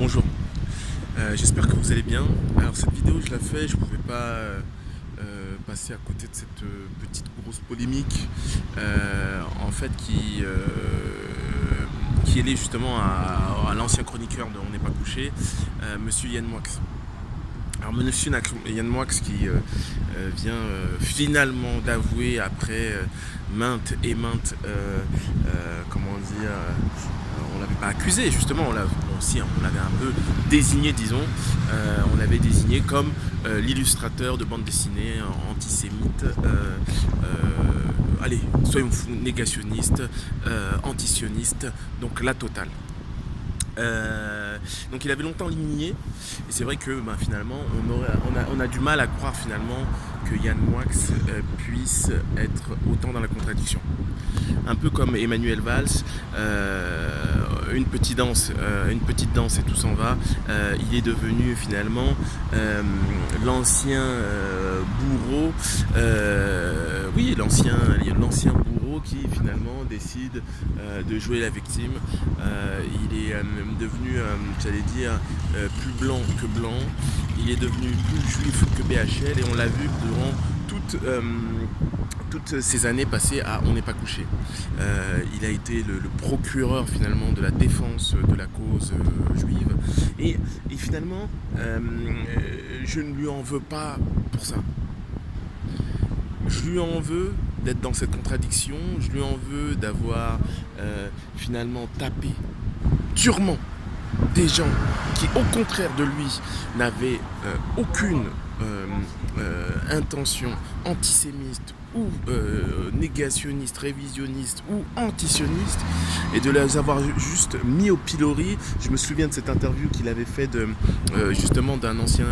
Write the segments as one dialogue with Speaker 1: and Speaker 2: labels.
Speaker 1: Bonjour, j'espère que vous allez bien. Alors cette vidéo je la fais, je ne pouvais pas passer à côté de cette petite grosse polémique en fait qui est liée justement à l'ancien chroniqueur de On n'est pas couché, Monsieur Yann Moix. Alors Monsieur Yann Moix qui vient finalement d'avouer après maintes et maintes, comment dire, on l'avait pas accusé justement, on l'avait un peu désigné, disons, on l'avait désigné comme l'illustrateur de bande dessinée antisémite, allez, soyons fous, négationniste, antisioniste, donc la totale. Donc il avait longtemps nié, et c'est vrai que finalement on a du mal à croire finalement que Yann Moix puisse être autant dans la contradiction. Un peu comme Emmanuel Valls, une petite danse et tout s'en va. Il est devenu finalement l'ancien bourreau, oui l'ancien bourreau qui finalement décide de jouer la victime. Il est devenu, j'allais dire, plus blanc que blanc. Il est devenu plus juif que BHL et on l'a vu durant toutes ces années passées à On n'est pas couché. Il a été le procureur finalement de la défense de la cause juive et finalement je ne lui en veux pas pour ça. Je lui en veux d'être dans cette contradiction, je lui en veux d'avoir finalement tapé durement des gens qui au contraire de lui n'avaient aucune intention antisémite ou négationniste, révisionniste ou antisioniste, et de les avoir juste mis au pilori. Je me souviens de cette interview qu'il avait fait justement d'un ancien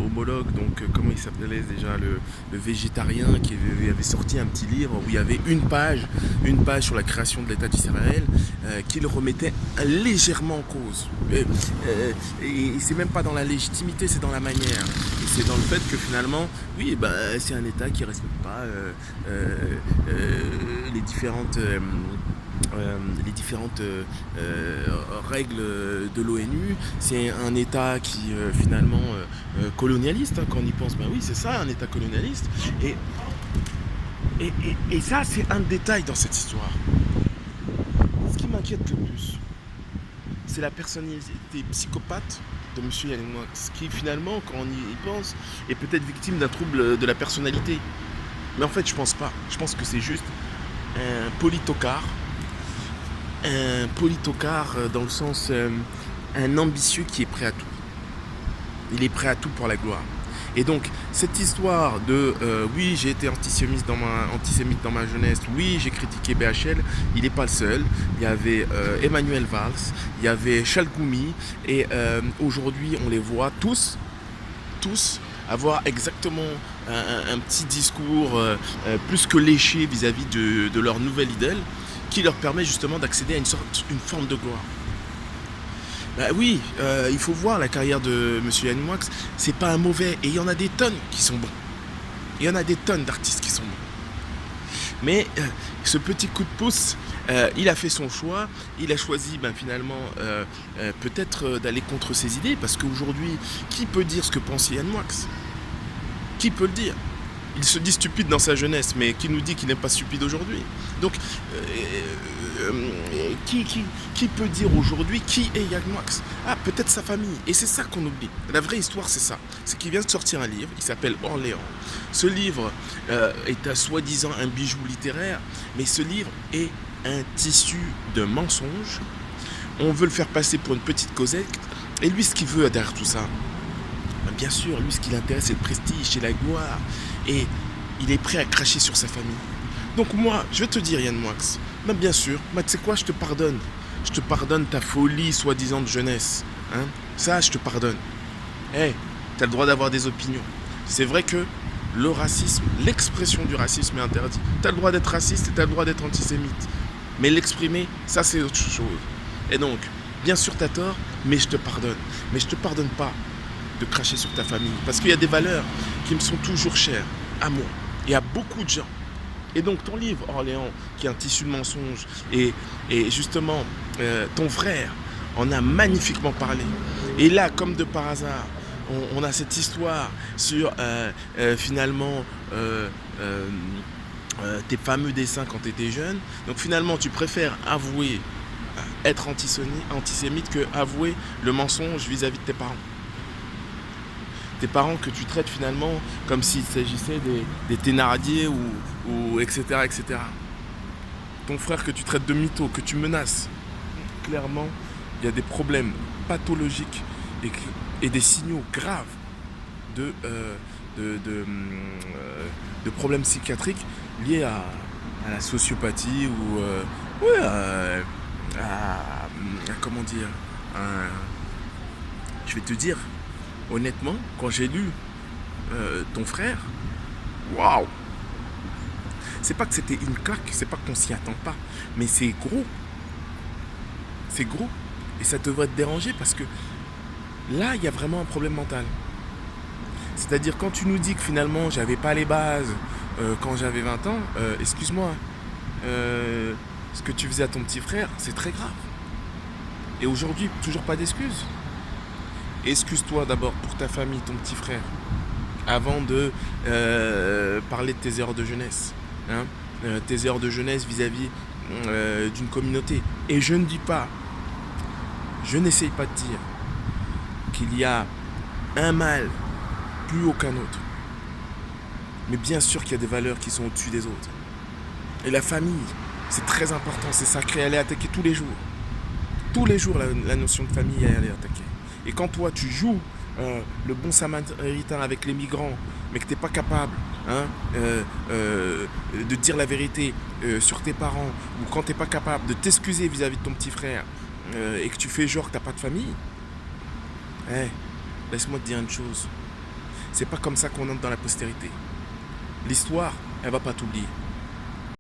Speaker 1: homologue, donc comment il s'appelait déjà, le végétarien, qui avait sorti un petit livre où il y avait une page sur la création de l'État d'Israël qu'il remettait légèrement en cause. Et c'est même pas dans la légitimité, c'est dans la manière. Et c'est dans le fait que finalement, oui, c'est un État qui ne respecte pas les différentes règles de l'ONU. C'est un État qui finalement colonialiste, quand on y pense. Oui, c'est ça, un État colonialiste. Et ça, c'est un détail dans cette histoire. Ce qui m'inquiète le plus, c'est la personnalité psychopathe de M. Yann Moix, qui finalement, quand on y pense, est peut-être victime d'un trouble de la personnalité. Mais en fait, je pense pas. Je pense que c'est juste un politocard. Un politocard dans le sens un ambitieux qui est prêt à tout. Il est prêt à tout pour la gloire. Et donc, cette histoire de oui, j'ai été antisémite dans ma jeunesse, oui, j'ai critiqué BHL, il n'est pas le seul. Il y avait Emmanuel Valls, il y avait Chalgoumi, et aujourd'hui, on les voit tous avoir exactement un petit discours plus que léché vis-à-vis de leur nouvelle idole, qui leur permet justement d'accéder à une forme de gloire. Oui, il faut voir la carrière de M. Yann Moix, c'est pas un mauvais, et il y en a des tonnes qui sont bons. Il y en a des tonnes d'artistes qui sont bons. Mais ce petit coup de pouce, il a fait son choix, il a choisi finalement peut-être d'aller contre ses idées, parce qu'aujourd'hui, qui peut dire ce que pense Yann Moix ? Qui peut le dire ? Il se dit stupide dans sa jeunesse, mais qui nous dit qu'il n'est pas stupide aujourd'hui ? Donc, qui peut dire aujourd'hui qui est Yann Moix ? Peut-être sa famille. Et c'est ça qu'on oublie. La vraie histoire, c'est ça. C'est qu'il vient de sortir un livre, il s'appelle Orléans. Ce livre est soi-disant un bijou littéraire, mais ce livre est un tissu de mensonges. On veut le faire passer pour une petite causette. Et lui, ce qu'il veut derrière tout ça, bien sûr, lui, ce qui l'intéresse, c'est le prestige, c'est la gloire. Et il est prêt à cracher sur sa famille. Donc moi, je vais te dire, Yann Moix, bien sûr, tu sais quoi, je te pardonne. Je te pardonne ta folie soi-disant de jeunesse. Ça, je te pardonne. Tu as le droit d'avoir des opinions. C'est vrai que le racisme, l'expression du racisme est interdite. Tu as le droit d'être raciste et tu as le droit d'être antisémite. Mais l'exprimer, ça, c'est autre chose. Et donc, bien sûr, tu as tort, mais je te pardonne. Mais je te pardonne pas de cracher sur ta famille. Parce qu'il y a des valeurs qui me sont toujours chères, à moi et à beaucoup de gens. Et donc ton livre, Orléans, qui est un tissu de mensonges, et justement ton frère en a magnifiquement parlé. Et là, comme de par hasard, on a cette histoire sur finalement tes fameux dessins quand tu étais jeune. Donc finalement, tu préfères avouer être antisémite que avouer le mensonge vis-à-vis de tes parents. Tes parents que tu traites finalement comme s'il s'agissait des Thénardier ou etc., etc. Ton frère que tu traites de mytho, que tu menaces. Clairement, il y a des problèmes pathologiques et des signaux graves de, de, de, de problèmes psychiatriques liés à la sociopathie ou ouais, comment dire, je vais te dire, honnêtement, quand j'ai lu ton frère, waouh! C'est pas que c'était une claque, c'est pas qu'on s'y attend pas, mais c'est gros. C'est gros. Et ça devrait te déranger parce que là, il y a vraiment un problème mental. C'est-à-dire, quand tu nous dis que finalement, j'avais pas les bases quand j'avais 20 ans, excuse-moi, ce que tu faisais à ton petit frère, c'est très grave. Et aujourd'hui, toujours pas d'excuses. Excuse-toi d'abord pour ta famille, ton petit frère, avant de parler de tes erreurs de jeunesse. Hein, tes erreurs de jeunesse vis-à-vis d'une communauté. Et je ne dis pas, je n'essaye pas de dire qu'il y a un mal plus haut qu'un autre. Mais bien sûr qu'il y a des valeurs qui sont au-dessus des autres. Et la famille, c'est très important, c'est sacré, elle est attaquée tous les jours. Tous les jours, la notion de famille, elle est attaquée. Et quand toi, tu joues le bon samaritain avec les migrants, mais que tu n'es pas capable de dire la vérité sur tes parents, ou quand tu n'es pas capable de t'excuser vis-à-vis de ton petit frère, et que tu fais genre que tu n'as pas de famille, laisse-moi te dire une chose. C'est pas comme ça qu'on entre dans la postérité. L'histoire, elle va pas t'oublier.